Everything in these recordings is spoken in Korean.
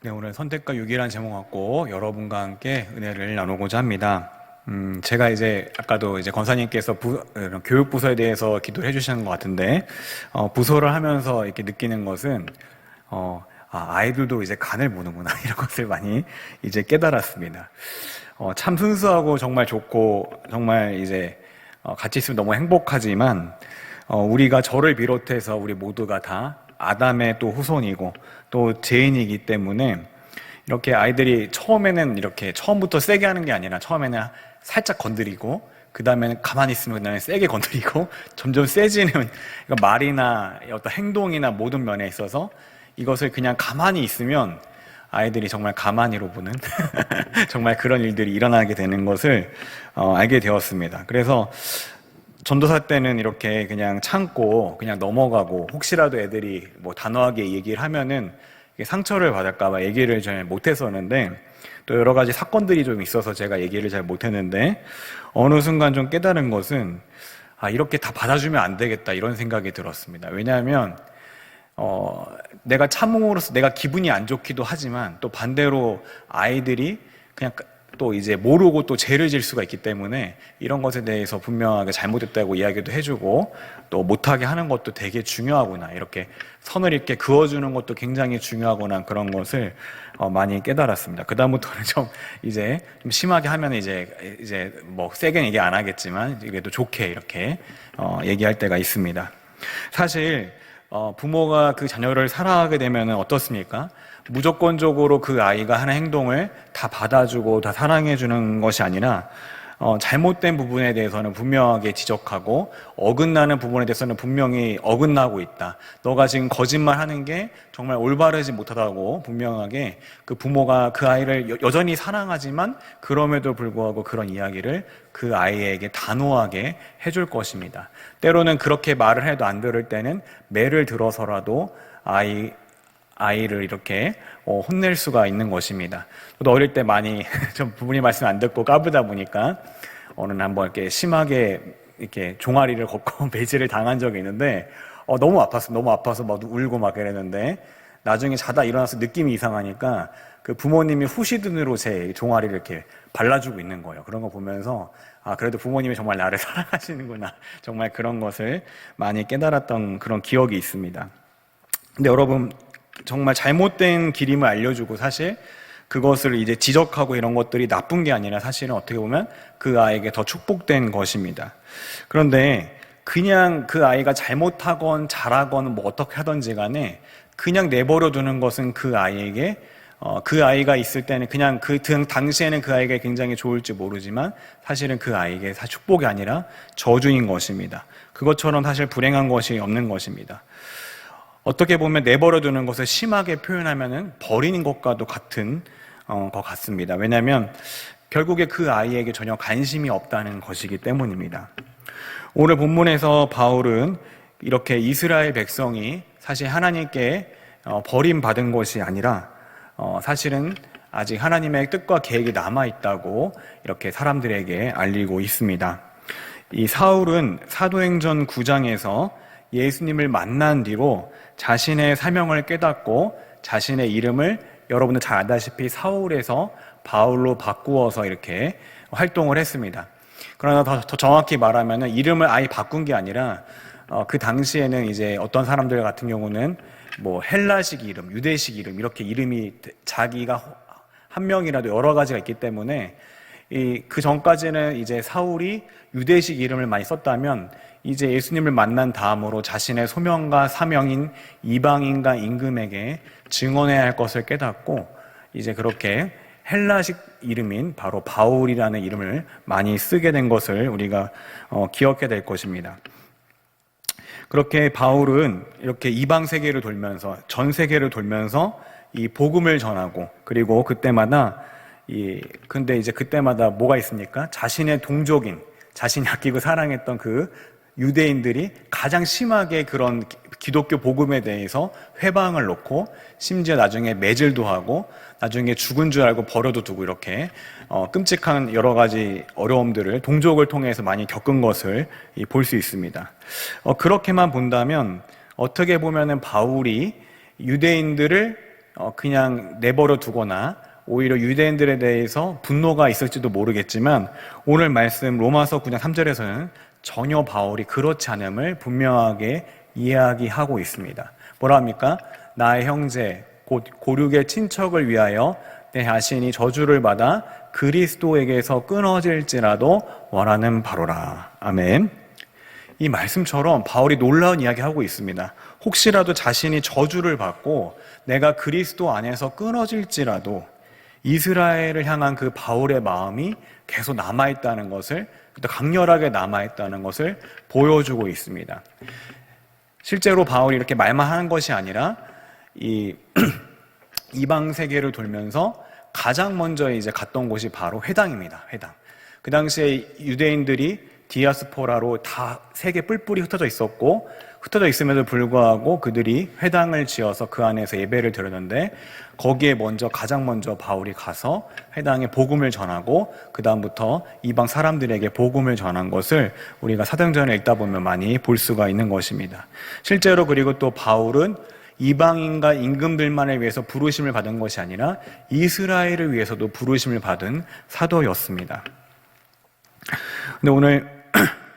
네, 오늘 선택과 유기란 제목 갖고 여러분과 함께 은혜를 나누고자 합니다. 제가 이제 아까도 이제 권사님께서 교육 부서에 대해서 기도를 해주시는 것 같은데, 부서를 하면서 이렇게 느끼는 것은, 아이들도 이제 간을 보는구나, 이런 것을 많이 이제 깨달았습니다. 참 순수하고 정말 좋고, 정말 이제, 같이 있으면 너무 행복하지만, 우리가 저를 비롯해서 우리 모두가 다 아담의 또 후손이고 또 죄인이기 때문에 이렇게 아이들이 처음에는 이렇게 처음부터 세게 하는 게 아니라 처음에는 살짝 건드리고 그 다음에는 가만히 있으면 그다음에 세게 건드리고 점점 세지는 말이나 어떤 행동이나 모든 면에 있어서 이것을 그냥 가만히 있으면 아이들이 정말 가만히로 보는 정말 그런 일들이 일어나게 되는 것을 알게 되었습니다. 그래서 전도사 때는 이렇게 그냥 참고 그냥 넘어가고 혹시라도 애들이 뭐 단호하게 얘기를 하면은 상처를 받을까봐 얘기를 잘 못했었는데 또 여러 가지 사건들이 좀 있어서 제가 얘기를 잘 못했는데 어느 순간 좀 깨달은 것은 이렇게 다 받아주면 안 되겠다 이런 생각이 들었습니다. 왜냐하면 내가 참음으로써 내가 기분이 안 좋기도 하지만 또 반대로 아이들이 그냥 또 이제 모르고 또 죄를 질 수가 있기 때문에 이런 것에 대해서 분명하게 잘못했다고 이야기도 해주고 또 못하게 하는 것도 되게 중요하구나 이렇게 선을 이렇게 그어주는 것도 굉장히 중요하구나 그런 것을 많이 깨달았습니다. 그 다음부터는 좀 이제 좀 심하게 하면 이제 뭐 세게는 얘기 안 하겠지만 이게 또 좋게 이렇게 얘기할 때가 있습니다. 사실 부모가 그 자녀를 사랑하게 되면 어떻습니까? 무조건적으로 그 아이가 하는 행동을 다 받아주고 다 사랑해주는 것이 아니라 잘못된 부분에 대해서는 분명하게 지적하고 어긋나는 부분에 대해서는 분명히 어긋나고 있다. 너가 지금 거짓말하는 게 정말 올바르지 못하다고 분명하게 그 부모가 그 아이를 여전히 사랑하지만 그럼에도 불구하고 그런 이야기를 그 아이에게 단호하게 해줄 것입니다. 때로는 그렇게 말을 해도 안 들을 때는 매를 들어서라도 아이를 이렇게 혼낼 수가 있는 것입니다. 저도 어릴 때 많이 좀 부모님 말씀 안 듣고 까부다 보니까 어느 날 한번 이렇게 심하게 이렇게 종아리를 걷고 매질을 당한 적이 있는데 너무 아파서 막 울고 막 이랬는데 나중에 자다 일어나서 느낌이 이상하니까 그 부모님이 후시든으로 제 종아리를 이렇게 발라주고 있는 거예요. 그런 거 보면서 그래도 부모님이 정말 나를 사랑하시는구나 정말 그런 것을 많이 깨달았던 그런 기억이 있습니다. 근데 여러분 정말 잘못된 길임을 알려주고 사실 그것을 이제 지적하고 이런 것들이 나쁜 게 아니라 사실은 어떻게 보면 그 아이에게 더 축복된 것입니다. 그런데 그냥 그 아이가 잘못하건 잘하건 뭐 어떻게 하든지 간에 그냥 내버려 두는 것은 그 아이에게 그 아이가 있을 때는 그냥 당시에는 그 아이가 굉장히 좋을지 모르지만 사실은 그 아이에게 축복이 아니라 저주인 것입니다. 그것처럼 사실 불행한 것이 없는 것입니다. 어떻게 보면 내버려 두는 것을 심하게 표현하면은 버리는 것과도 같은 것 같습니다. 왜냐하면 결국에 그 아이에게 전혀 관심이 없다는 것이기 때문입니다. 오늘 본문에서 바울은 이렇게 이스라엘 백성이 사실 하나님께 버림받은 것이 아니라 사실은 아직 하나님의 뜻과 계획이 남아있다고 이렇게 사람들에게 알리고 있습니다. 이 사울은 사도행전 9장에서 예수님을 만난 뒤로 자신의 사명을 깨닫고 자신의 이름을 여러분들 잘 알다시피 사울에서 바울로 바꾸어서 이렇게 활동을 했습니다. 그러나 더 정확히 말하면 이름을 아예 바꾼 게 아니라 그 당시에는 이제 어떤 사람들 같은 경우는 뭐 헬라식 이름, 유대식 이름 이렇게 이름이 자기가 한 명이라도 여러 가지가 있기 때문에 그 전까지는 이제 사울이 유대식 이름을 많이 썼다면 이제 예수님을 만난 다음으로 자신의 소명과 사명인 이방인과 임금에게 증언해야 할 것을 깨닫고 이제 그렇게 헬라식 이름인 바로 바울이라는 이름을 많이 쓰게 된 것을 우리가 기억해야 될 것입니다. 그렇게 바울은 이렇게 이방 세계를 돌면서 전 세계를 돌면서 이 복음을 전하고 그리고 그때마다 뭐가 있습니까? 자신의 동족인 자신이 아끼고 사랑했던 그 유대인들이 가장 심하게 그런 기독교 복음에 대해서 회방을 놓고 심지어 나중에 매질도 하고 나중에 죽은 줄 알고 버려도 두고 이렇게 끔찍한 여러 가지 어려움들을 동족을 통해서 많이 겪은 것을 볼 수 있습니다. 그렇게만 본다면 어떻게 보면은 바울이 유대인들을 그냥 내버려 두거나 오히려 유대인들에 대해서 분노가 있을지도 모르겠지만 오늘 말씀 로마서 9장 3절에서는 전혀 바울이 그렇지 않음을 분명하게 이야기하고 있습니다. 뭐라 합니까? 나의 형제 곧 고륙의 친척을 위하여 내 자신이 저주를 받아 그리스도에게서 끊어질지라도 원하는 바로라. 아멘. 이 말씀처럼 바울이 놀라운 이야기하고 있습니다. 혹시라도 자신이 저주를 받고 내가 그리스도 안에서 끊어질지라도 이스라엘을 향한 그 바울의 마음이 계속 남아있다는 것을, 또 강렬하게 남아있다는 것을 보여주고 있습니다. 실제로 바울이 이렇게 말만 하는 것이 아니라 이 이방 세계를 돌면서 가장 먼저 이제 갔던 곳이 바로 회당입니다. 회당. 그 당시에 유대인들이 디아스포라로 다 세계 뿔뿔이 흩어져 있었고, 흩어져 있음에도 불구하고 그들이 회당을 지어서 그 안에서 예배를 드렸는데, 거기에 가장 먼저 바울이 가서 회당에 복음을 전하고 그 다음부터 이방 사람들에게 복음을 전한 것을 우리가 사도행전을 읽다 보면 많이 볼 수가 있는 것입니다. 실제로 그리고 또 바울은 이방인과 임금들만을 위해서 부르심을 받은 것이 아니라 이스라엘을 위해서도 부르심을 받은 사도였습니다. 근데 오늘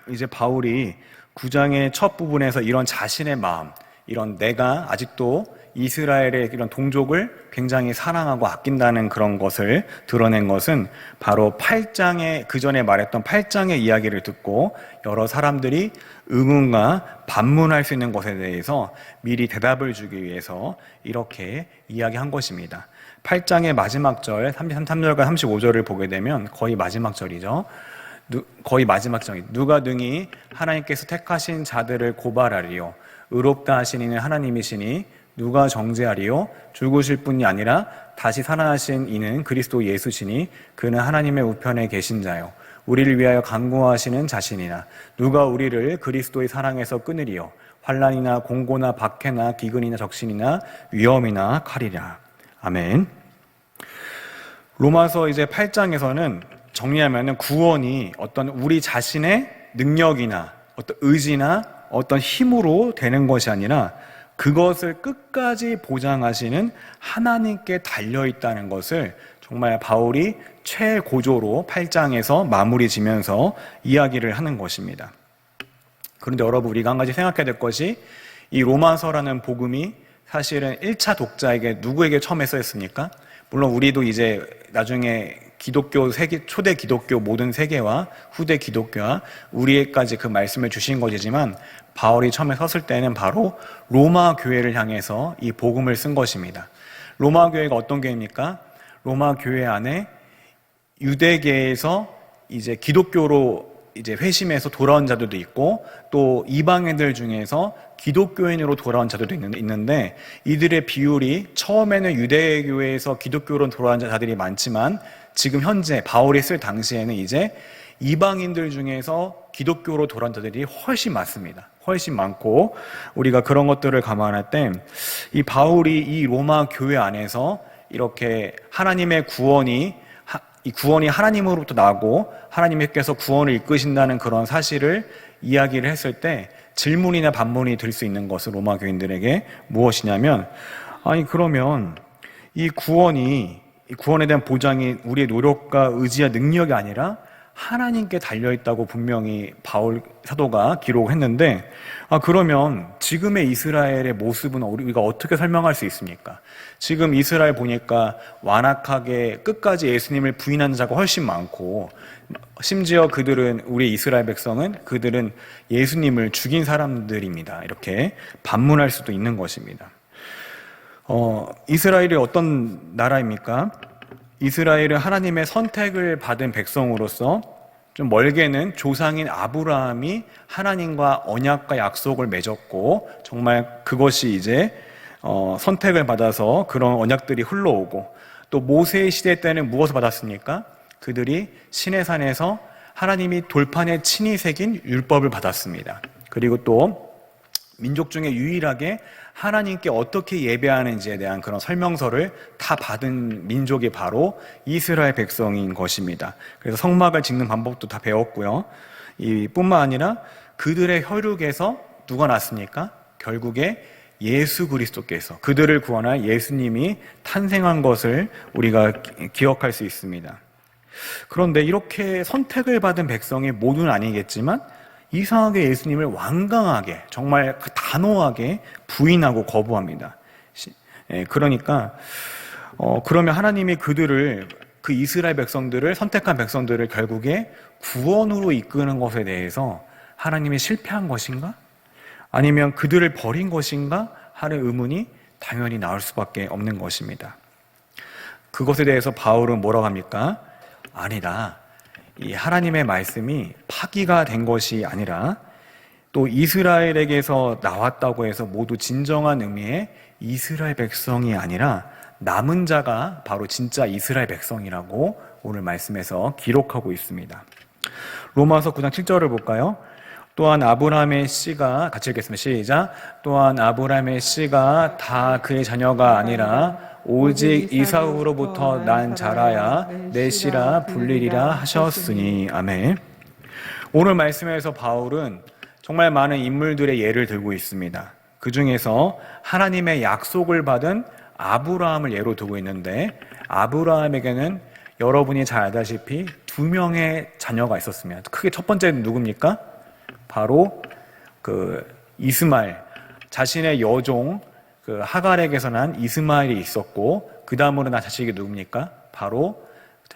이제 바울이 9장의 첫 부분에서 이런 자신의 마음, 이런 내가 아직도 이스라엘의 이런 동족을 굉장히 사랑하고 아낀다는 그런 것을 드러낸 것은 바로 8장의, 그 전에 말했던 8장의 이야기를 듣고 여러 사람들이 의문과 반문할 수 있는 것에 대해서 미리 대답을 주기 위해서 이렇게 이야기한 것입니다. 8장의 마지막 절, 33절과 35절을 보게 되면 거의 마지막 절이죠. 거의 마지막 절. 누가 능히 하나님께서 택하신 자들을 고발하리요. 의롭다 하신 이는 하나님이시니 누가 정죄하리요? 죽으실 뿐이 아니라 다시 살아나신 이는 그리스도 예수시니 그는 하나님의 우편에 계신 자요. 우리를 위하여 간구하시는 자신이나 누가 우리를 그리스도의 사랑에서 끊으리요? 환난이나 공고나 박해나 기근이나 적신이나 위험이나 칼이라. 아멘. 로마서 이제 8장에서는 정리하면은 구원이 어떤 우리 자신의 능력이나 어떤 의지나 어떤 힘으로 되는 것이 아니라 그것을 끝까지 보장하시는 하나님께 달려있다는 것을 정말 바울이 최고조로 8장에서 마무리 지면서 이야기를 하는 것입니다. 그런데 여러분, 우리가 한 가지 생각해야 될 것이 이 로마서라는 복음이 사실은 1차 독자에게 누구에게 처음에 쓰였습니까? 물론 우리도 이제 나중에 기독교 세계, 초대 기독교 모든 세계와 후대 기독교와 우리에까지 그 말씀을 주신 것이지만 바울이 처음에 섰을 때는 바로 로마 교회를 향해서 이 복음을 쓴 것입니다. 로마 교회가 어떤 교회입니까? 로마 교회 안에 유대계에서 이제 기독교로 이제 회심해서 돌아온 자들도 있고 또 이방인들 중에서 기독교인으로 돌아온 자들도 있는데 이들의 비율이 처음에는 유대교회에서 기독교로 돌아온 자들이 많지만 지금 현재 바울이 쓸 당시에는 이제 이방인들 중에서 기독교로 돌아온 자들이 훨씬 많습니다. 훨씬 많고 우리가 그런 것들을 감안할 때 이 바울이 이 로마 교회 안에서 이렇게 하나님의 이 구원이 하나님으로부터 나고 하나님께서 구원을 이끄신다는 그런 사실을 이야기를 했을 때 질문이나 반문이 될 수 있는 것은 로마 교인들에게 무엇이냐면, 아니 그러면 이 구원에 대한 보장이 우리의 노력과 의지와 능력이 아니라 하나님께 달려있다고 분명히 바울 사도가 기록했는데, 그러면 지금의 이스라엘의 모습은 우리가 어떻게 설명할 수 있습니까? 지금 이스라엘 보니까 완악하게 끝까지 예수님을 부인하는 자가 훨씬 많고, 심지어 우리 이스라엘 백성은 그들은 예수님을 죽인 사람들입니다. 이렇게 반문할 수도 있는 것입니다. 이스라엘이 어떤 나라입니까? 이스라엘은 하나님의 선택을 받은 백성으로서 좀 멀게는 조상인 아브라함이 하나님과 언약과 약속을 맺었고 정말 그것이 이제 선택을 받아서 그런 언약들이 흘러오고, 또 모세의 시대 때는 무엇을 받았습니까? 그들이 시내산에서 하나님이 돌판에 친히 새긴 율법을 받았습니다. 그리고 또 민족 중에 유일하게 하나님께 어떻게 예배하는지에 대한 그런 설명서를 다 받은 민족이 바로 이스라엘 백성인 것입니다. 그래서 성막을 짓는 방법도 다 배웠고요. 뿐만 아니라 그들의 혈육에서 누가 났습니까? 결국에 예수 그리스도께서 그들을 구원할 예수님이 탄생한 것을 우리가 기억할 수 있습니다. 그런데 이렇게 선택을 받은 백성이 모두는 아니겠지만 이상하게 예수님을 완강하게 정말 단호하게 부인하고 거부합니다. 그러니까 그러면 하나님이 그들을 그 이스라엘 백성들을 선택한 백성들을 결국에 구원으로 이끄는 것에 대해서 하나님이 실패한 것인가? 아니면 그들을 버린 것인가? 하는 의문이 당연히 나올 수밖에 없는 것입니다. 그것에 대해서 바울은 뭐라고 합니까? 아니다. 이 하나님의 말씀이 파기가 된 것이 아니라 또 이스라엘에게서 나왔다고 해서 모두 진정한 의미의 이스라엘 백성이 아니라 남은 자가 바로 진짜 이스라엘 백성이라고 오늘 말씀에서 기록하고 있습니다. 로마서 9장 7절을 볼까요? 또한 아브라함의 씨가, 같이 읽겠습니다. 시작. 또한 아브라함의 씨가 다 그의 자녀가 아니라 오직 이삭으로부터 난 자라야 내 씨라 불리리라 하셨으니. 아멘. 오늘 말씀에서 바울은 정말 많은 인물들의 예를 들고 있습니다. 그 중에서 하나님의 약속을 받은 아브라함을 예로 두고 있는데, 아브라함에게는 여러분이 잘 알다시피 2명의 자녀가 있었습니다. 크게 첫 번째는 누굽니까? 바로 그 이스마엘, 자신의 여종 그 하갈에게서 난 이스마엘이 있었고, 그 다음으로 난 자식이 누굽니까? 바로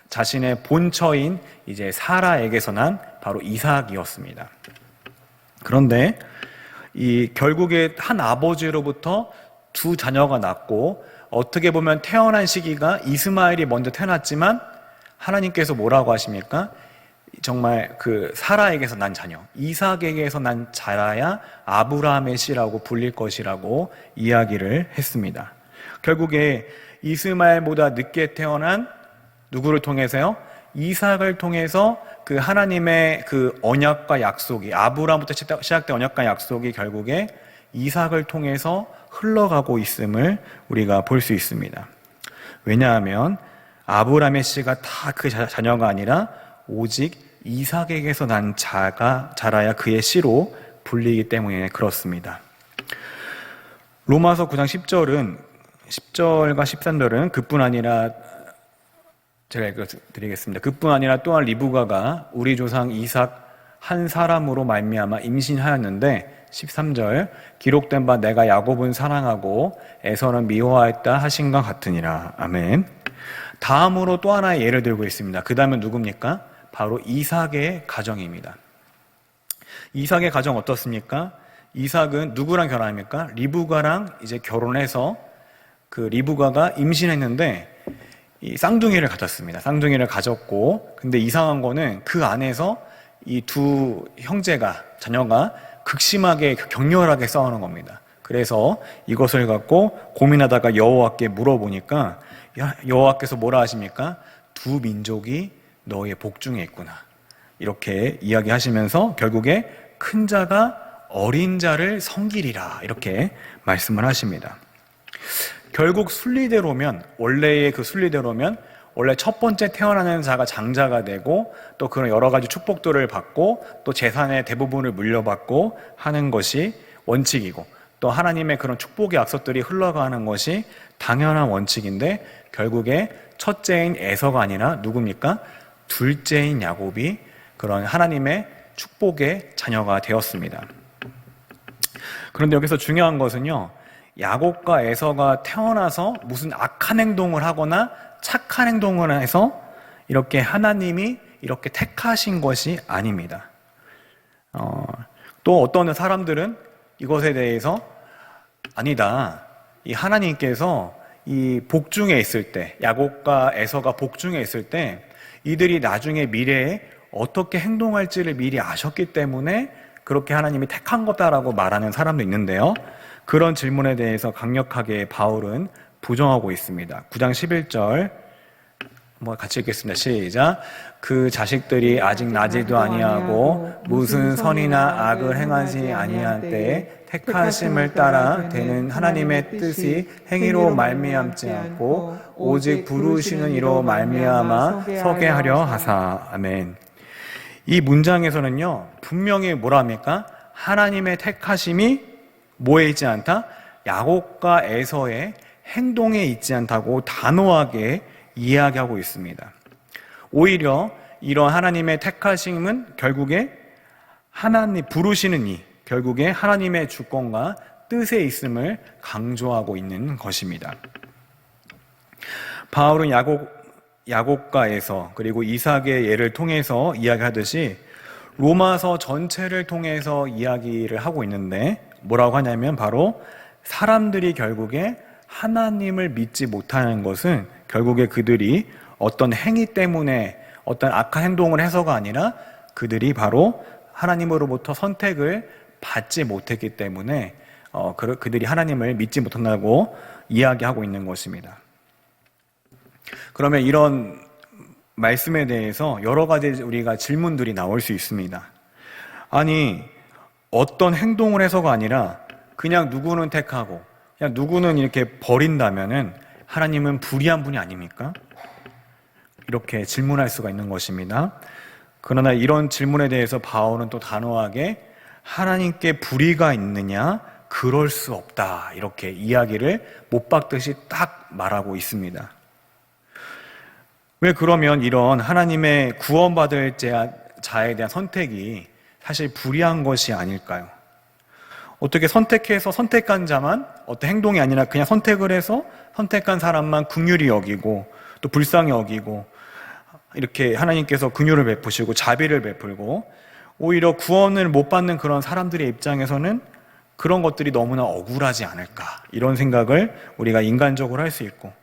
자신의 본처인 이제 사라에게서 난 바로 이삭이었습니다. 그런데 이 결국에 한 아버지로부터 2 자녀가 낳고, 어떻게 보면 태어난 시기가 이스마엘이 먼저 태어났지만 하나님께서 뭐라고 하십니까? 정말 그 사라에게서 난 자녀, 이삭에게서 난 자라야 아브라함의 씨라고 불릴 것이라고 이야기를 했습니다. 결국에 이스마엘보다 늦게 태어난 누구를 통해서요? 이삭을 통해서 그 하나님의 그 언약과 약속이, 아브라함부터 시작된 언약과 약속이 결국에 이삭을 통해서 흘러가고 있음을 우리가 볼 수 있습니다. 왜냐하면 아브라함의 씨가 다 그 자녀가 아니라 오직 이삭에게서 난 자가 자라야 그의 씨로 불리기 때문에 그렇습니다. 로마서 9장 10절과 13절은 그뿐 아니라, 제가 읽어드리겠습니다. 그뿐 아니라 또한 리브가가 우리 조상 이삭 한 사람으로 말미암아 임신하였는데, 13절 기록된 바 내가 야곱은 사랑하고 에서는 미워하였다 하신 것 같으니라. 아멘. 다음으로 또 하나의 예를 들고 있습니다. 그 다음은 누굽니까? 바로 이삭의 가정입니다. 이삭의 가정 어떻습니까? 이삭은 누구랑 결혼합니까? 리브가랑 이제 결혼해서 그 리브가가 임신했는데 이 쌍둥이를 가졌습니다. 쌍둥이를 가졌고, 근데 이상한 거는 그 안에서 이 2 형제가, 자녀가 극심하게 격렬하게 싸우는 겁니다. 그래서 이것을 갖고 고민하다가 여호와께 물어보니까 여호와께서 뭐라 하십니까? 2 민족이 너의 복중에 있구나, 이렇게 이야기하시면서 결국에 큰 자가 어린 자를 섬기리라, 이렇게 말씀을 하십니다. 결국 순리대로면, 원래의 그 순리대로면 원래 첫 번째 태어나는 자가 장자가 되고 또 그런 여러 가지 축복들을 받고 또 재산의 대부분을 물려받고 하는 것이 원칙이고, 또 하나님의 그런 축복의 약속들이 흘러가는 것이 당연한 원칙인데, 결국에 첫째인 에서가 아니라 누굽니까? 둘째인 야곱이 그런 하나님의 축복의 자녀가 되었습니다. 그런데 여기서 중요한 것은요, 야곱과 에서가 태어나서 무슨 악한 행동을 하거나 착한 행동을 해서 이렇게 하나님이 이렇게 택하신 것이 아닙니다. 또 어떤 사람들은 이것에 대해서 아니다, 이 하나님께서 이 복중에 있을 때, 야곱과 에서가 복중에 있을 때 이들이 나중에 미래에 어떻게 행동할지를 미리 아셨기 때문에 그렇게 하나님이 택한 거다라고 말하는 사람도 있는데요, 그런 질문에 대해서 강력하게 바울은 부정하고 있습니다. 9장 11절 같이 읽겠습니다. 시작. 그 자식들이 아직 나지도 아니하고 무슨 선이나 악을 행하지 아니한 때에 택하심을 따라 되는 하나님의 뜻이 행위로 말미암지 않고 오직 부르시는 이로 말미암아 서게 하려 하사. 아멘. 이 문장에서는요, 분명히 뭐라 합니까? 하나님의 택하심이 뭐에 있지 않다? 야곱과에서의 행동에 있지 않다고 단호하게 이야기하고 있습니다. 오히려 이런 하나님의 택하심은 결국에 하나님 부르시는 결국에 하나님의 주권과 뜻에 있음을 강조하고 있는 것입니다. 바울은 야곱과에서 그리고 이삭의 예를 통해서 이야기하듯이 로마서 전체를 통해서 이야기를 하고 있는데 뭐라고 하냐면 바로 사람들이 결국에 하나님을 믿지 못하는 것은 결국에 그들이 어떤 행위 때문에 어떤 악한 행동을 해서가 아니라 그들이 바로 하나님으로부터 선택을 받지 못했기 때문에 그들이 하나님을 믿지 못한다고 이야기하고 있는 것입니다. 그러면 이런 말씀에 대해서 여러 가지 우리가 질문들이 나올 수 있습니다. 아니, 어떤 행동을 해서가 아니라 그냥 누구는 택하고 그냥 누구는 이렇게 버린다면은 하나님은 불의한 분이 아닙니까? 이렇게 질문할 수가 있는 것입니다. 그러나 이런 질문에 대해서 바울은 또 단호하게 하나님께 불의가 있느냐? 그럴 수 없다. 이렇게 이야기를 못 박듯이 딱 말하고 있습니다. 왜 그러면 이런 하나님의 구원받을 자에 대한 선택이 사실 불의한 것이 아닐까요? 어떻게 선택해서 선택한 자만 어떤 행동이 아니라 그냥 선택을 해서 선택한 사람만 긍휼히 여기고 또 불쌍히 여기고 이렇게 하나님께서 긍휼을 베푸시고 자비를 베풀고 오히려 구원을 못 받는 그런 사람들의 입장에서는 그런 것들이 너무나 억울하지 않을까 이런 생각을 우리가 인간적으로 할 수 있고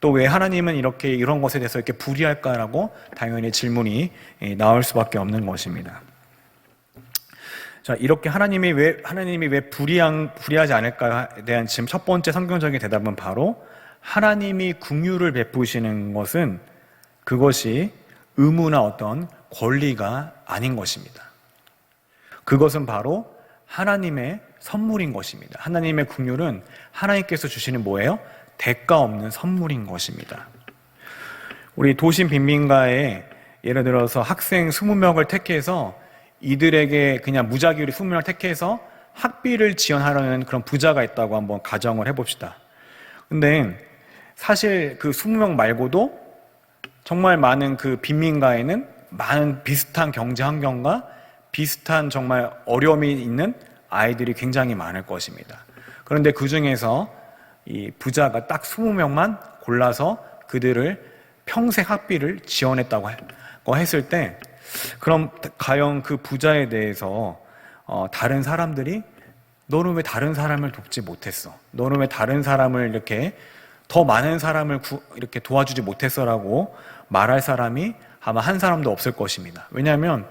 또 왜 하나님은 이렇게 이런 것에 대해서 이렇게 불의할까라고 당연히 질문이 나올 수밖에 없는 것입니다. 자, 이렇게 하나님이 왜 불의하지 않을까에 대한 지금 첫 번째 성경적인 대답은 바로 하나님이 긍휼을 베푸시는 것은 그것이 의무나 어떤 권리가 아닌 것입니다. 그것은 바로 하나님의 선물인 것입니다. 하나님의 긍휼은 하나님께서 주시는 뭐예요? 대가 없는 선물인 것입니다. 우리 도심 빈민가에 예를 들어서 학생 20명을 택해서 이들에게 그냥 무작위로 20명을 택해서 학비를 지원하려는 그런 부자가 있다고 한번 가정을 해봅시다. 근데 사실 그 20명 말고도 정말 많은 그 빈민가에는 많은 비슷한 경제 환경과 비슷한 정말 어려움이 있는 아이들이 굉장히 많을 것입니다. 그런데 그 중에서 이 부자가 딱 20명만 골라서 그들을 평생 학비를 지원했다고 했을 때 그럼 과연 그 부자에 대해서 다른 사람들이 너는 왜 다른 사람을 돕지 못했어? 너는 왜 다른 사람을 이렇게 더 많은 사람을 이렇게 도와주지 못했어라고 말할 사람이 아마 한 사람도 없을 것입니다. 왜냐하면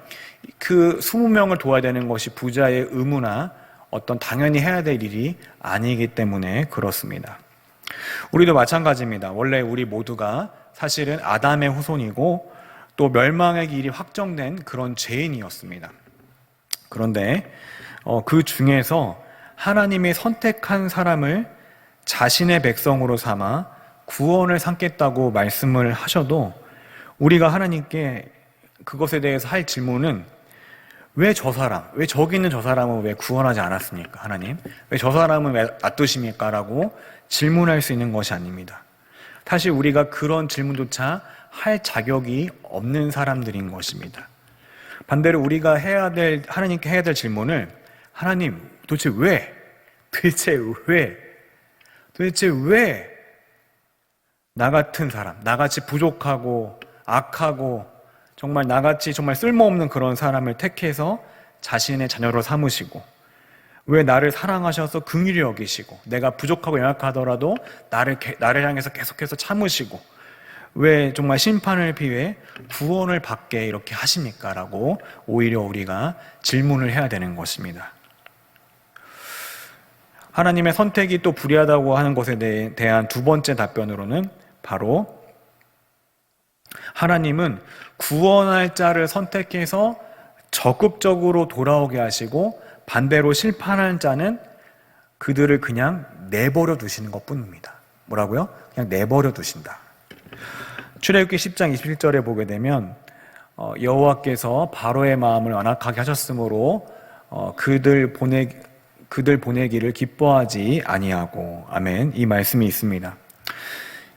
그 20명을 도와야 되는 것이 부자의 의무나 어떤 당연히 해야 될 일이 아니기 때문에 그렇습니다. 우리도 마찬가지입니다. 원래 우리 모두가 사실은 아담의 후손이고 또 멸망의 길이 확정된 그런 죄인이었습니다. 그런데 그 중에서 하나님이 선택한 사람을 자신의 백성으로 삼아 구원을 삼겠다고 말씀을 하셔도 우리가 하나님께 그것에 대해서 할 질문은 왜 저기 있는 저 사람은 왜 구원하지 않았습니까? 하나님, 왜 저 사람은 왜 놔두십니까? 라고 질문할 수 있는 것이 아닙니다. 사실 우리가 그런 질문조차 할 자격이 없는 사람들인 것입니다. 반대로 우리가 하나님께 해야 될 질문을 하나님, 도대체 왜 나 같은 사람, 나같이 부족하고 악하고 정말 나같이 정말 쓸모없는 그런 사람을 택해서 자신의 자녀로 삼으시고 왜 나를 사랑하셔서 긍휼히 여기시고 내가 부족하고 연약하더라도 나를 향해서 계속해서 참으시고 왜 정말 심판을 피해 구원을 받게 이렇게 하십니까? 라고 오히려 우리가 질문을 해야 되는 것입니다. 하나님의 선택이 또 불의하다고 하는 것에 대한 두 번째 답변으로는 바로 하나님은 구원할 자를 선택해서 적극적으로 돌아오게 하시고 반대로 실패한 자는 그들을 그냥 내버려 두시는 것뿐입니다. 뭐라고요? 그냥 내버려 두신다. 출애굽기 10장 21절에 보게 되면 그들을 그들 보내기를 기뻐하지 아니하고. 아멘. 이 말씀이 있습니다.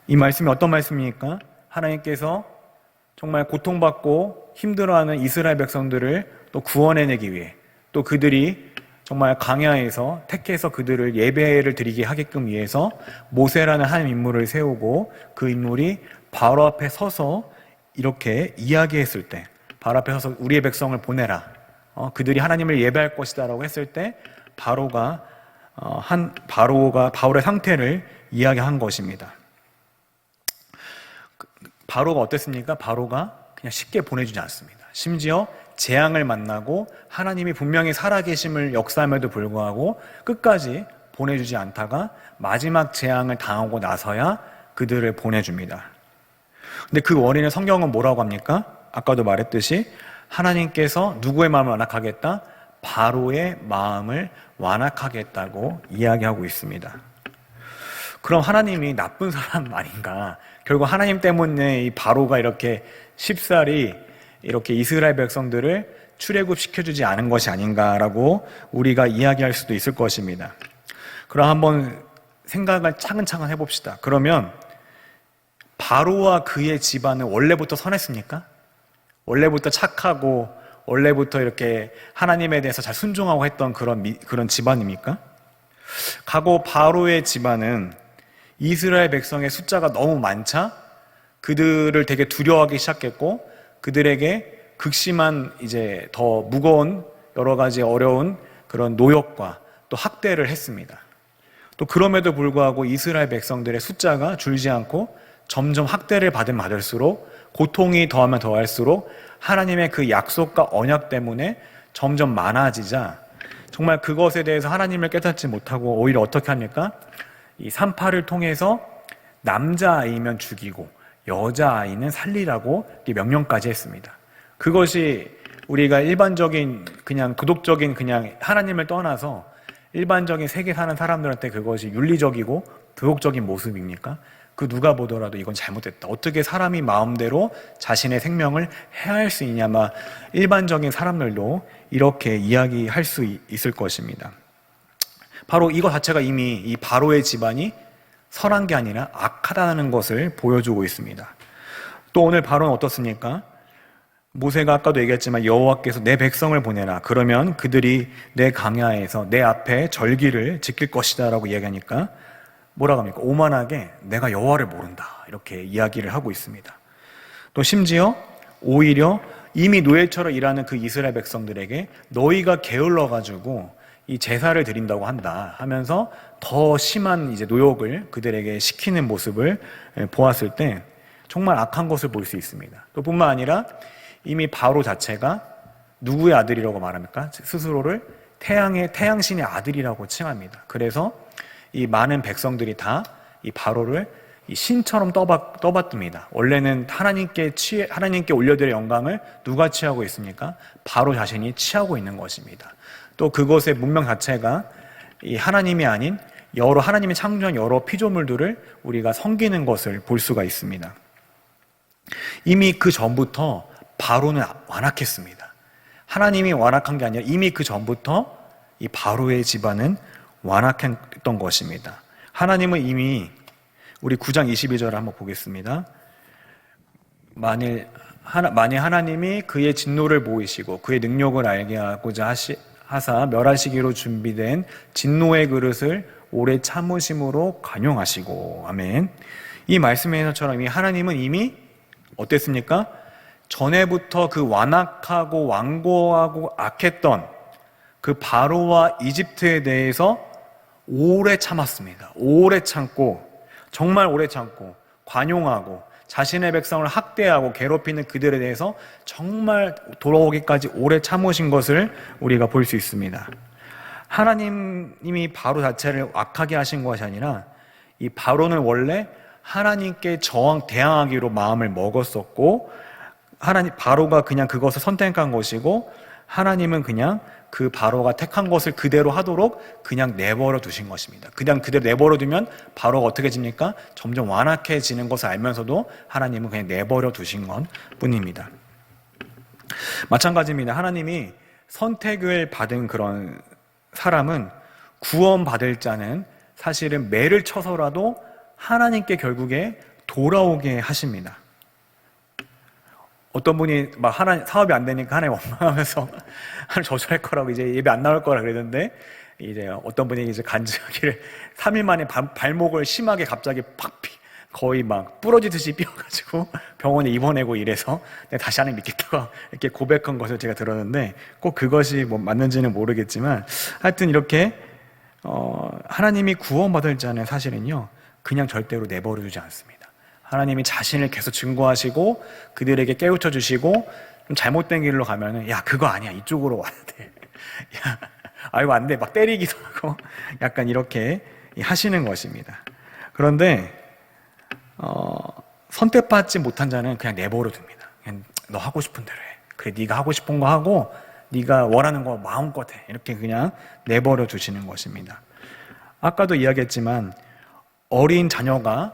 이 말씀이 어떤 말씀입니까? 하나님께서 정말 고통받고 힘들어하는 이스라엘 백성들을 또 구원해내기 위해, 또 그들이 정말 광야에서 택해서 그들을 예배를 드리게 하게끔 위해서 모세라는 한 인물을 세우고, 그 인물이 바로 앞에 서서 이렇게 이야기했을 때, 바로 앞에 서서 우리의 백성을 보내라, 그들이 하나님을 예배할 것이다 라고 했을 때 바로가 바로의 상태를 이야기한 것입니다. 바로가 어땠습니까? 바로가 그냥 쉽게 보내주지 않습니다. 심지어 재앙을 만나고 하나님이 분명히 살아계심을 역사함에도 불구하고 끝까지 보내주지 않다가 마지막 재앙을 당하고 나서야 그들을 보내줍니다. 근데 그 원인을 성경은 뭐라고 합니까? 아까도 말했듯이 하나님께서 누구의 마음을 완악하겠다? 바로의 마음을 완악하겠다고 이야기하고 있습니다. 그럼 하나님이 나쁜 사람 아닌가? 결국 하나님 때문에 이 바로가 이렇게 쉽사리 이렇게 이스라엘 백성들을 출애굽시켜주지 않은 것이 아닌가라고 우리가 이야기할 수도 있을 것입니다. 그럼 한번 생각을 차근차근 해봅시다. 그러면 바로와 그의 집안은 원래부터 선했습니까? 원래부터 착하고 원래부터 이렇게 하나님에 대해서 잘 순종하고 했던 그런 집안입니까? 과거 바로의 집안은 이스라엘 백성의 숫자가 너무 많자 그들을 되게 두려워하기 시작했고, 그들에게 극심한 이제 더 무거운 여러 가지 어려운 그런 노역과 또 학대를 했습니다. 또 그럼에도 불구하고 이스라엘 백성들의 숫자가 줄지 않고 점점 학대를 받을수록, 고통이 더하면 더할수록 하나님의 그 약속과 언약 때문에 점점 많아지자 정말 그것에 대해서 하나님을 깨닫지 못하고 오히려 어떻게 합니까? 이 산파를 통해서 남자아이면 죽이고 여자아이는 살리라고 명령까지 했습니다. 그것이 우리가 일반적인 그냥 도덕적인 그냥 하나님을 떠나서 일반적인 세계 사는 사람들한테 그것이 윤리적이고 도덕적인 모습입니까? 그 누가 보더라도 이건 잘못됐다. 어떻게 사람이 마음대로 자신의 생명을 해할 수 있냐, 아마 일반적인 사람들도 이렇게 이야기할 수 있을 것입니다. 바로 이거 자체가 이미 이 바로의 집안이 선한 게 아니라 악하다는 것을 보여주고 있습니다. 또 오늘 바로는 어떻습니까? 모세가 아까도 얘기했지만 여호와께서 내 백성을 보내라. 그러면 그들이 내 광야에서 내 앞에 절기를 지킬 것이다 라고 이야기하니까 뭐라고 합니까? 오만하게 내가 여호와를 모른다 이렇게 이야기를 하고 있습니다. 또 심지어 오히려 이미 노예처럼 일하는 그 이스라엘 백성들에게 너희가 게을러가지고 이 제사를 드린다고 한다 하면서 더 심한 이제 노역을 그들에게 시키는 모습을 보았을 때 정말 악한 것을 볼 수 있습니다. 또 뿐만 아니라 이미 바로 자체가 누구의 아들이라고 말합니까? 스스로를 태양신의 아들이라고 칭합니다. 그래서 이 많은 백성들이 다 이 바로를 이 신처럼 떠받듭니다. 원래는 하나님께 올려드릴 영광을 누가 취하고 있습니까? 바로 자신이 취하고 있는 것입니다. 또 그것의 문명 자체가 이 하나님이 아닌 하나님이 창조한 여러 피조물들을 우리가 섬기는 것을 볼 수가 있습니다. 이미 그 전부터 바로는 완악했습니다. 하나님이 완악한 게 아니라 이미 그 전부터 이 바로의 집안은 완악했던 것입니다. 하나님은 이미 우리 9장 22절을 한번 보겠습니다. 만일 하나님이 그의 진노를 보이시고 그의 능력을 알게 하고자 하사 멸하시기로 준비된 진노의 그릇을 오래 참으심으로 관용하시고. 아멘. 이 말씀에서처럼 하나님은 이미 어땠습니까? 전에부터 그 완악하고 완고하고 악했던 그 바로와 이집트에 대해서 오래 참았습니다. 오래 참고, 정말 오래 참고 관용하고 자신의 백성을 학대하고 괴롭히는 그들에 대해서 정말 돌아오기까지 오래 참으신 것을 우리가 볼 수 있습니다. 하나님이 바로 자체를 악하게 하신 것이 아니라 이 바로는 원래 하나님께 대항하기로 마음을 먹었었고, 바로가 그냥 그것을 선택한 것이고, 하나님은 그냥 그 바로가 택한 것을 그대로 하도록 그냥 내버려 두신 것입니다. 그냥 그대로 내버려 두면 바로가 어떻게 집니까? 점점 완악해지는 것을 알면서도 하나님은 그냥 내버려 두신 것 뿐입니다. 마찬가지입니다. 하나님이 선택을 받은 그런 사람은 구원받을 자는 사실은 매를 쳐서라도 하나님께 결국에 돌아오게 하십니다. 어떤 분이 막 사업이 안 되니까 하나님 원망하면서 하나님 저주할 거라고 이제 예배 안 나올 거라 그랬는데, 이제 어떤 분이 이제 간증하기를 3일 만에 발목을 심하게 갑자기 거의 막 부러지듯이 삐어가지고 병원에 입원하고 이래서 내가 다시 하나님 믿겠다고 이렇게 고백한 것을 제가 들었는데, 꼭 그것이 뭐 맞는지는 모르겠지만 하여튼 이렇게 하나님이 구원받을 자는 사실은요 그냥 절대로 내버려 두지 않습니다. 하나님이 자신을 계속 증거하시고 그들에게 깨우쳐 주시고, 좀 잘못된 길로 가면은 야 그거 아니야, 이쪽으로 와야 돼. 야 아이고 안 돼, 막 때리기도 하고 약간 이렇게 하시는 것입니다. 그런데 선택받지 못한 자는 그냥 내버려 둡니다. 그냥 너 하고 싶은 대로 해. 그래, 네가 하고 싶은 거 하고 네가 원하는 거 마음껏 해. 이렇게 그냥 내버려 두시는 것입니다. 아까도 이야기했지만 어린 자녀가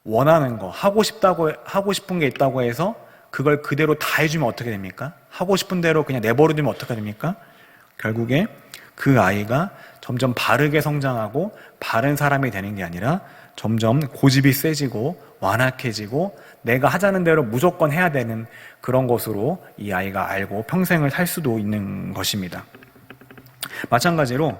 원하는 거, 하고 싶은 게 있다고 해서 그걸 그대로 다 해주면 어떻게 됩니까? 하고 싶은 대로 그냥 내버려 두면 어떻게 됩니까? 결국에 그 아이가 점점 바르게 성장하고 바른 사람이 되는 게 아니라 점점 고집이 세지고 완악해지고 내가 하자는 대로 무조건 해야 되는 그런 것으로 이 아이가 알고 평생을 살 수도 있는 것입니다. 마찬가지로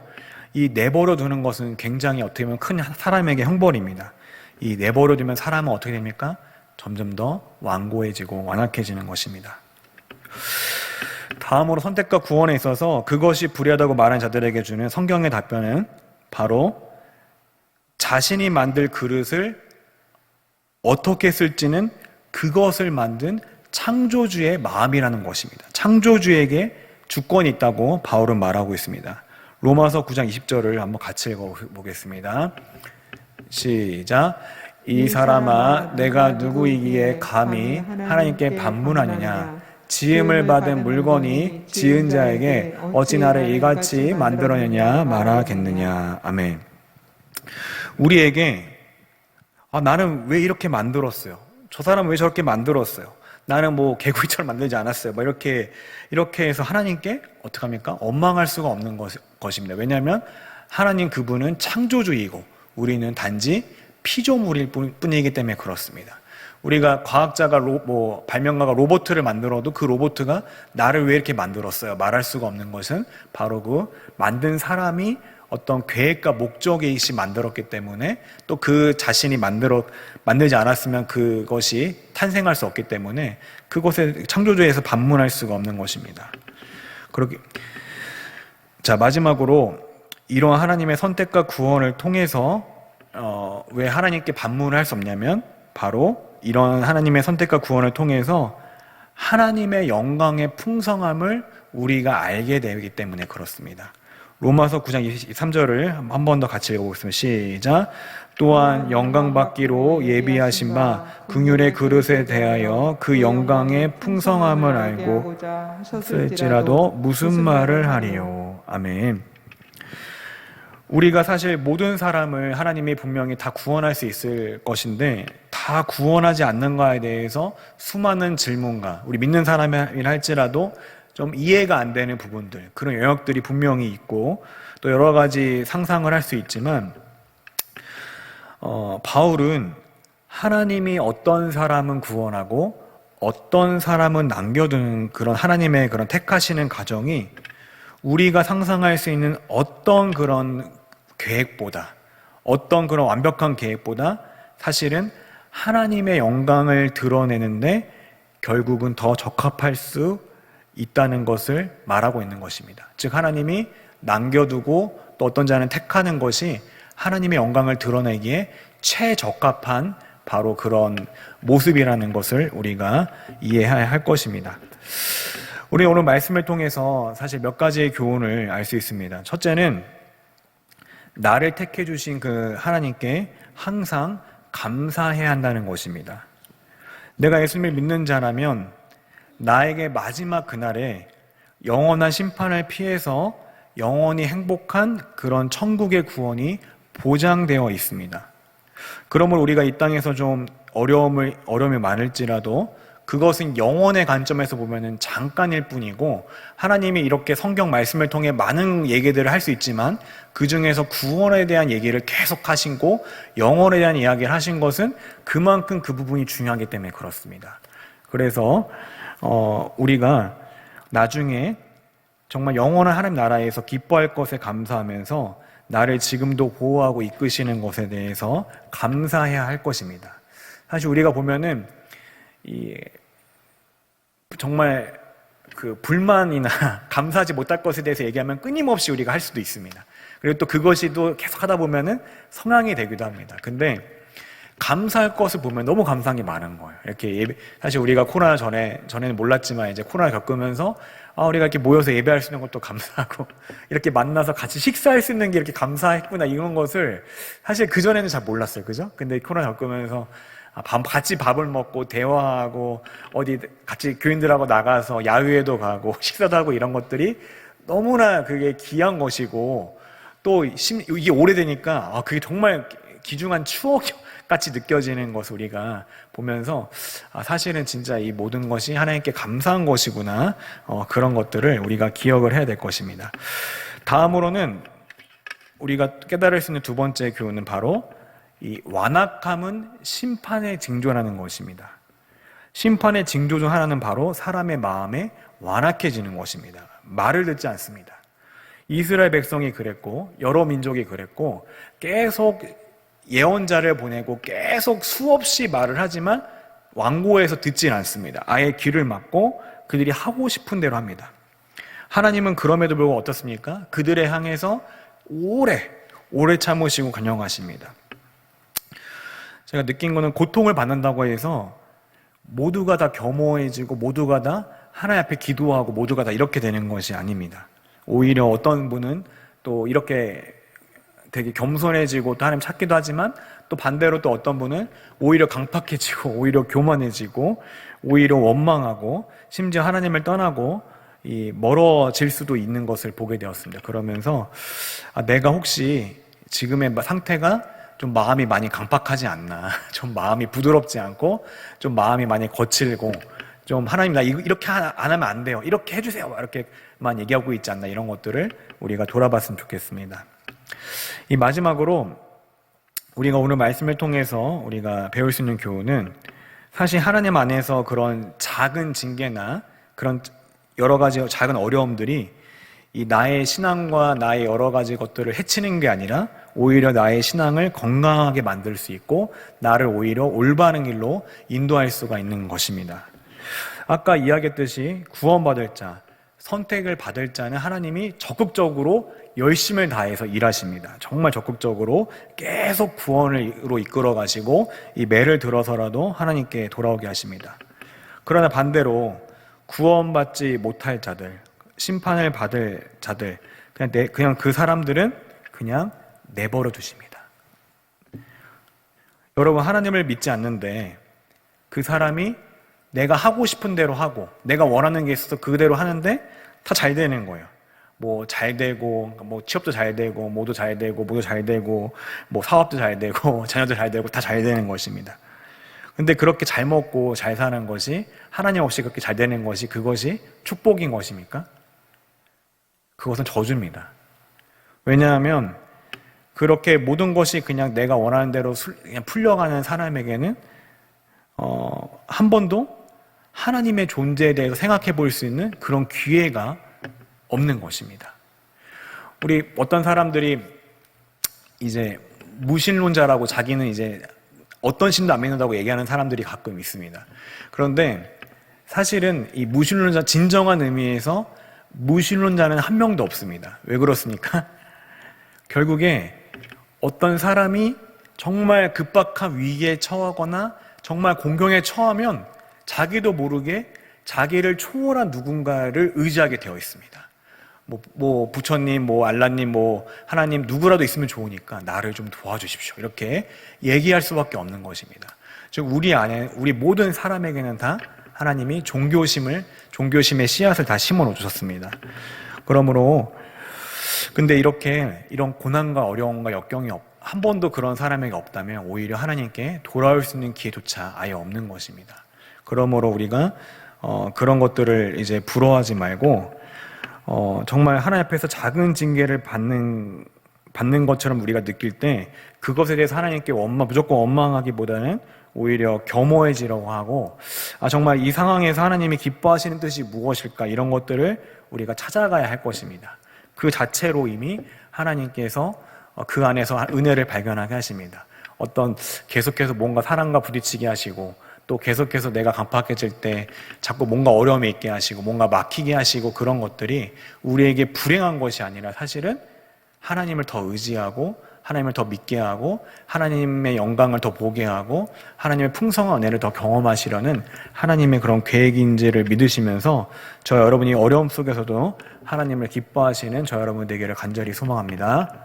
이 내버려 두는 것은 굉장히 어떻게 보면 큰 사람에게 형벌입니다. 이 내버려 두면 사람은 어떻게 됩니까? 점점 더 완고해지고 완악해지는 것입니다. 다음으로 선택과 구원에 있어서 그것이 불의하다고 말한 자들에게 주는 성경의 답변은 바로 자신이 만들 그릇을 어떻게 쓸지는 그것을 만든 창조주의 마음이라는 것입니다. 창조주에게 주권이 있다고 바울은 말하고 있습니다. 로마서 9장 20절을 한번 같이 읽어보겠습니다. 시작. 이 사람아 내가 누구이기에 감히 하나님께 반문하느냐. 지음을 받은 물건이 지은 자에게 어찌 나를 이같이 만들었느냐 말하겠느냐. 아멘. 우리에게 나는 왜 이렇게 만들었어요? 저 사람은 왜 저렇게 만들었어요? 나는 뭐 개구리처럼 만들지 않았어요. 뭐 이렇게 해서 하나님께 어떻게 합니까? 원망할 수가 없는 것입니다. 왜냐하면 하나님 그분은 창조주이고 우리는 단지 피조물일 뿐이기 때문에 그렇습니다. 우리가 과학자가 발명가가 로봇을 만들어도 그 로봇가 나를 왜 이렇게 만들었어요? 말할 수가 없는 것은 바로 그 만든 사람이 어떤 계획과 목적에 의시 만들었기 때문에, 또 그 자신이 만들지 않았으면 그것이 탄생할 수 없기 때문에 그것에 창조주에서 반문할 수가 없는 것입니다. 자, 마지막으로 이러한 하나님의 선택과 구원을 통해서 왜 하나님께 반문을 할 수 없냐면, 바로 이런 하나님의 선택과 구원을 통해서 하나님의 영광의 풍성함을 우리가 알게 되기 때문에 그렇습니다. 로마서 9장 23절을 한 번 더 같이 읽어보겠습니다. 시작. 또한 영광 받기로 예비하신 바 긍휼의 그릇에 대하여 그 영광의 풍성함을 알고 쓸지라도 무슨 말을 하리요. 아멘. 우리가 사실 모든 사람을 하나님이 분명히 다 구원할 수 있을 것인데, 다 구원하지 않는 거에 대해서 수많은 질문과, 우리 믿는 사람이라 할지라도 좀 이해가 안 되는 부분들, 그런 영역들이 분명히 있고 또 여러 가지 상상을 할 수 있지만, 바울은 하나님이 어떤 사람은 구원하고 어떤 사람은 남겨두는 그런 하나님의 그런 택하시는 과정이 우리가 상상할 수 있는 어떤 그런 계획보다, 어떤 그런 완벽한 계획보다 사실은 하나님의 영광을 드러내는데 결국은 더 적합할 수 있다는 것을 말하고 있는 것입니다. 즉 하나님이 남겨두고 또 어떤 자는 택하는 것이 하나님의 영광을 드러내기에 최적합한 바로 그런 모습이라는 것을 우리가 이해해야 할 것입니다. 우리 오늘 말씀을 통해서 사실 몇 가지의 교훈을 알 수 있습니다. 첫째는 나를 택해 주신 그 하나님께 항상 감사해야 한다는 것입니다. 내가 예수님을 믿는 자라면 나에게 마지막 그날에 영원한 심판을 피해서 영원히 행복한 그런 천국의 구원이 보장되어 있습니다. 그러므로 우리가 이 땅에서 좀 어려움이 많을지라도 그것은 영원의 관점에서 보면은 잠깐일 뿐이고, 하나님이 이렇게 성경 말씀을 통해 많은 얘기들을 할 수 있지만 그 중에서 구원에 대한 얘기를 계속 하시고 영원에 대한 이야기를 하신 것은 그만큼 그 부분이 중요하기 때문에 그렇습니다. 그래서 우리가 나중에 정말 영원한 하나님 나라에서 기뻐할 것에 감사하면서 나를 지금도 보호하고 이끄시는 것에 대해서 감사해야 할 것입니다. 사실 우리가 보면은 정말 그 불만이나 감사하지 못할 것에 대해서 얘기하면 끊임없이 우리가 할 수도 있습니다. 그리고 또 그것이 또 계속 하다 보면은 성향이 되기도 합니다. 근데 감사할 것을 보면 너무 감사한 게 많은 거예요. 이렇게 사실 우리가 코로나 전에는 몰랐지만 이제 코로나 겪으면서 우리가 이렇게 모여서 예배할 수 있는 것도 감사하고 이렇게 만나서 같이 식사할 수 있는 게 이렇게 감사했구나 이런 것을 사실 그전에는 잘 몰랐어요. 그죠? 근데 코로나 겪으면서 같이 밥을 먹고 대화하고 어디 같이 교인들하고 나가서 야유회도 가고 식사도 하고 이런 것들이 너무나 그게 귀한 것이고 또 이게 오래되니까 그게 정말 귀중한 추억 같이 느껴지는 것을 우리가 보면서 사실은 진짜 이 모든 것이 하나님께 감사한 것이구나 그런 것들을 우리가 기억을 해야 될 것입니다. 다음으로는 우리가 깨달을 수 있는 두 번째 교훈은 바로 이 완악함은 심판의 징조라는 것입니다. 심판의 징조 중 하나는 바로 사람의 마음에 완악해지는 것입니다. 말을 듣지 않습니다. 이스라엘 백성이 그랬고 여러 민족이 그랬고 계속 예언자를 보내고 계속 수없이 말을 하지만 완고해서 듣질 않습니다. 아예 귀를 막고 그들이 하고 싶은 대로 합니다. 하나님은 그럼에도 불구하고 어떻습니까? 그들에 향해서 오래 참으시고 간영하십니다. 제가 느낀 거는 고통을 받는다고 해서 모두가 다 겸허해지고 모두가 다 하나님 앞에 기도하고 모두가 다 이렇게 되는 것이 아닙니다. 오히려 어떤 분은 또 이렇게 되게 겸손해지고 또 하나님 찾기도 하지만 또 반대로 또 어떤 분은 오히려 강팍해지고 오히려 교만해지고 오히려 원망하고 심지어 하나님을 떠나고 멀어질 수도 있는 것을 보게 되었습니다. 그러면서 내가 혹시 지금의 상태가 좀 마음이 많이 강팍하지 않나, 좀 마음이 부드럽지 않고 좀 마음이 많이 거칠고 좀 하나님 나 이렇게 안 하면 안 돼요, 이렇게 해주세요 이렇게만 얘기하고 있지 않나, 이런 것들을 우리가 돌아봤으면 좋겠습니다. 이 마지막으로 우리가 오늘 말씀을 통해서 우리가 배울 수 있는 교훈은 사실 하나님 안에서 그런 작은 징계나 그런 여러 가지 작은 어려움들이 이 나의 신앙과 나의 여러 가지 것들을 해치는 게 아니라 오히려 나의 신앙을 건강하게 만들 수 있고 나를 오히려 올바른 길로 인도할 수가 있는 것입니다. 아까 이야기했듯이 구원받을 자, 선택을 받을 자는 하나님이 적극적으로 열심을 다해서 일하십니다. 정말 적극적으로 계속 구원으로 이끌어 가시고 이 매를 들어서라도 하나님께 돌아오게 하십니다. 그러나 반대로 구원받지 못할 자들, 심판을 받을 자들, 그냥 그 사람들은 그냥 내버려 두십니다. 여러분, 하나님을 믿지 않는데 그 사람이 내가 하고 싶은 대로 하고 내가 원하는 게 있어서 그대로 하는데 다 잘 되는 거예요. 뭐 잘 되고, 뭐 취업도 잘 되고, 뭐도 잘 되고, 뭐도 잘 되고, 뭐 사업도 잘 되고, 자녀도 잘 되고, 다 잘 되는 것입니다. 근데 그렇게 잘 먹고 잘 사는 것이 하나님 없이 그렇게 잘 되는 것이 그것이 축복인 것입니까? 그것은 저주입니다. 왜냐하면 그렇게 모든 것이 그냥 내가 원하는 대로 그냥 풀려가는 사람에게는 한 번도 하나님의 존재에 대해서 생각해 볼 수 있는 그런 기회가 없는 것입니다. 우리 어떤 사람들이 이제 무신론자라고 자기는 이제 어떤 신도 안 믿는다고 얘기하는 사람들이 가끔 있습니다. 그런데 사실은 이 무신론자 진정한 의미에서 무신론자는 한 명도 없습니다. 왜 그렇습니까? 결국에 어떤 사람이 정말 급박한 위기에 처하거나 정말 공경에 처하면 자기도 모르게 자기를 초월한 누군가를 의지하게 되어 있습니다. 뭐 부처님, 뭐 알라님, 뭐 하나님 누구라도 있으면 좋으니까 나를 좀 도와주십시오, 이렇게 얘기할 수밖에 없는 것입니다. 즉 우리 모든 사람에게는 다 하나님이 종교심의 씨앗을 다 심어 놓으셨습니다. 그러므로 근데 이런 고난과 어려움과 역경이 한 번도 그런 사람에게 없다면 오히려 하나님께 돌아올 수 있는 기회조차 아예 없는 것입니다. 그러므로 우리가 그런 것들을 이제 부러워하지 말고 정말 하나님 앞에서 작은 징계를 받는 것처럼 우리가 느낄 때 그것에 대해서 하나님께 무조건 원망하기보다는 오히려 겸허해지려고 하고 정말 이 상황에서 하나님이 기뻐하시는 뜻이 무엇일까 이런 것들을 우리가 찾아가야 할 것입니다. 그 자체로 이미 하나님께서 그 안에서 은혜를 발견하게 하십니다. 계속해서 뭔가 사람과 부딪히게 하시고 또 계속해서 내가 간파해질 때 자꾸 뭔가 어려움이 있게 하시고 뭔가 막히게 하시고 그런 것들이 우리에게 불행한 것이 아니라 사실은 하나님을 더 의지하고 하나님을 더 믿게 하고 하나님의 영광을 더 보게 하고 하나님의 풍성한 은혜를 더 경험하시려는 하나님의 그런 계획인지를 믿으시면서 저 여러분이 어려움 속에서도 하나님을 기뻐하시는 저 여러분 되기를 간절히 소망합니다.